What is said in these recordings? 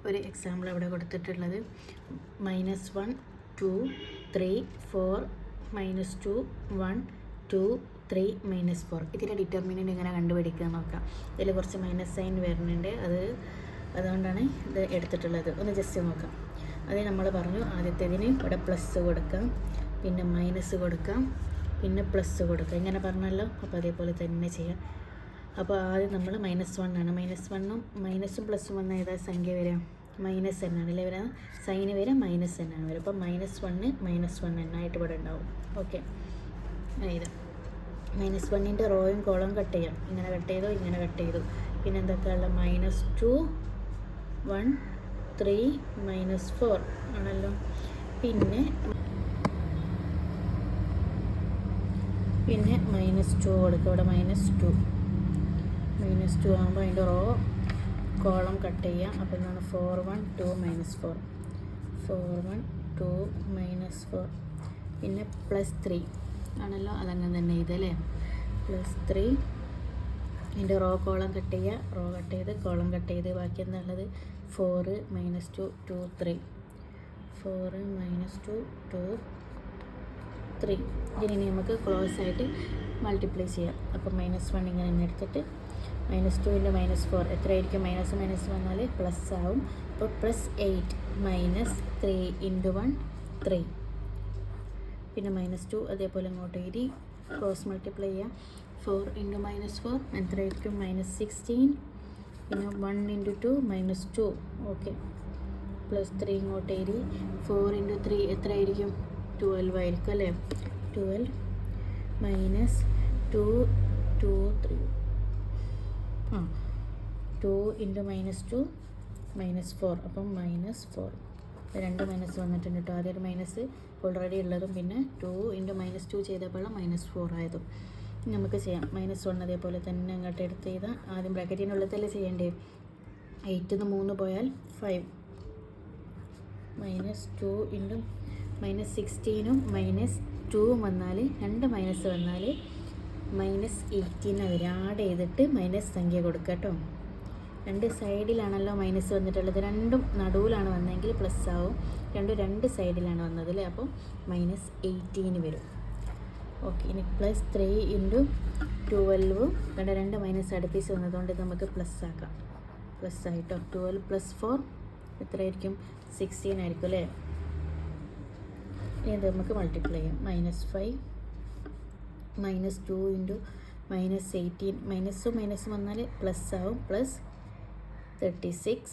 ഒരു എക്സാമ്പിൾ അവിടെ കൊടുത്തിട്ടുള്ളത് -1 2 3 4 -2 1 2 3 -4. ഇതിൻ്റെ ഡിറ്റർമിനൻ്റ് ഇങ്ങനെ കണ്ടുപിടിക്കുക നോക്കാം. ഇതിൽ കുറച്ച് മൈനസ് സൈൻ വരുന്നുണ്ട്, അതുകൊണ്ടാണ് ഇത് എടുത്തിട്ടുള്ളത്. ഒന്ന് ജസ്റ്റ് നോക്കാം. അത് നമ്മൾ പറഞ്ഞു ആദ്യത്തേതിന് ഇവിടെ പ്ലസ് കൊടുക്കാം, പിന്നെ മൈനസ് കൊടുക്കാം, പിന്നെ പ്ലസ് കൊടുക്കാം. ഇങ്ങനെ പറഞ്ഞല്ലോ. അപ്പോൾ അതേപോലെ തന്നെ ചെയ്യാം. അപ്പോൾ ആദ്യം നമ്മൾ -1 ആണ്. -1ഉം മൈനസും പ്ലസും വന്ന ഏതാ സംഖ്യ വരിക? -n ആണ് അല്ലേ വരിക. സൈന് വരിക -n ആണ് വരിക. അപ്പോൾ -1 n ആയിട്ട് ഇവിടെ ഉണ്ടാവും. ഓക്കെ, ഇത് -1ൻ്റെ റോയും കോളം കട്ട് ചെയ്യാം. ഇങ്ങനെ കട്ട് ചെയ്തു, ഇങ്ങനെ കട്ട് ചെയ്തു. പിന്നെ എന്തൊക്കെയുള്ള -2 1 3 -4 ആണല്ലോ. പിന്നെ -2 കൊടുക്കുക. ഇവിടെ -2 ആകുമ്പോൾ അതിൻ്റെ റോ കോളം കട്ട് ചെയ്യാം. അപ്പോൾ എന്താണ് 4 1 2 -4 4 1 2 -4. പിന്നെ +3 ആണല്ലോ, അതങ്ങനെ തന്നെ ഇതല്ലേ. +3 ഇതിൻ്റെ റോ കോളം കട്ട് ചെയ്യുക, റോ കട്ട് ചെയ്ത് കോളം കട്ട് ചെയ്ത് ബാക്കി എന്താണുള്ളത് 4 -2 2 3 4 -2 2 3. ഇതിനി നമുക്ക് ക്ലോസ് ആയിട്ട് മൾട്ടിപ്ലൈ ചെയ്യാം. അപ്പോൾ -1 ഇങ്ങനെ തന്നെ എടുത്തിട്ട് -2 × -4 എത്രയായിരിക്കും? മൈനസ് വന്നാൽ പ്ലസ് ആവും. അപ്പോൾ +8 -3 × 1 3. പിന്നെ -2 അതേപോലെ അങ്ങോട്ട് എഴുതി ക്രോസ് മൾട്ടിപ്ലൈ ചെയ്യാം. 4 × -4 എത്രയായിരിക്കും? -16. പിന്നെ 1 × 2 -2. ഓക്കെ, +3 ഇങ്ങോട്ട് എഴുതി. 4 × 3 എത്രയായിരിക്കും? 12 ആയിരിക്കും അല്ലേ. 12 -2 2 3 2 × -2 -4. അപ്പം -4. രണ്ട് മൈനസ് വന്നിട്ടുണ്ട് കേട്ടോ. ആദ്യം ഒരു മൈനസ് ഓൾറെഡി ഉള്ളതും പിന്നെ 2 × -2 ചെയ്തപ്പോൾ -4 ആയതും നമുക്ക് ചെയ്യാം. -1 അതേപോലെ തന്നെ അങ്ങോട്ട് എടുത്ത് ചെയ്താൽ ആദ്യം ബ്രാക്കറ്റിനുള്ളിൽ ചെയ്യേണ്ടേ. 8 ന്ന് 3 പോയാൽ 5 -2 × -16ഉം -2 വന്നാൽ രണ്ട് മൈനസ് വന്നാൽ -18 വരെ ആഡ് ചെയ്തിട്ട് മൈനസ് സംഖ്യ കൊടുക്കുക കേട്ടോ. രണ്ട് സൈഡിലാണല്ലോ മൈനസ് വന്നിട്ടുള്ളത്. രണ്ടും നടുവിലാണ് വന്നതെങ്കിൽ പ്ലസ് ആവും. രണ്ട് സൈഡിലാണ് വന്നത് അല്ലേ. അപ്പോൾ -18 വരും. ഓക്കെ, ഇനി +3 × 12 രണ്ട് മൈനസ് അടുപ്പിച്ച് വന്നതുകൊണ്ട് നമുക്ക് പ്ലസ് ആക്കാം. പ്ലസ് ആയിട്ടോ. 12 + 4 എത്രയായിരിക്കും? 16 ആയിരിക്കും അല്ലേ. ഇത് നമുക്ക് മൾട്ടിപ്ലൈ ചെയ്യാം. -5 -2 × -18 മൈനസ് വന്നാൽ പ്ലസ് ആവും. +36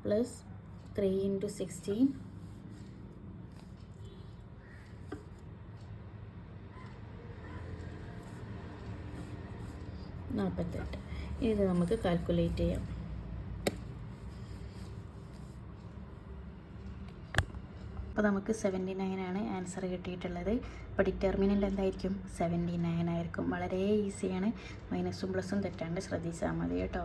+3 × 16 48. ഇത് നമുക്ക് കാൽക്കുലേറ്റ് ചെയ്യാം. അപ്പോൾ നമുക്ക് 79 ആണ് ആൻസർ കിട്ടിയിട്ടുള്ളത്. അപ്പോൾ ഡിറ്റർമിനൻ്റ് എന്തായിരിക്കും? 79 ആയിരിക്കും. വളരെ ഈസിയാണ്. മൈനസും പ്ലസും തെറ്റാണ്ട് ശ്രദ്ധിച്ചാൽ മതി കേട്ടോ.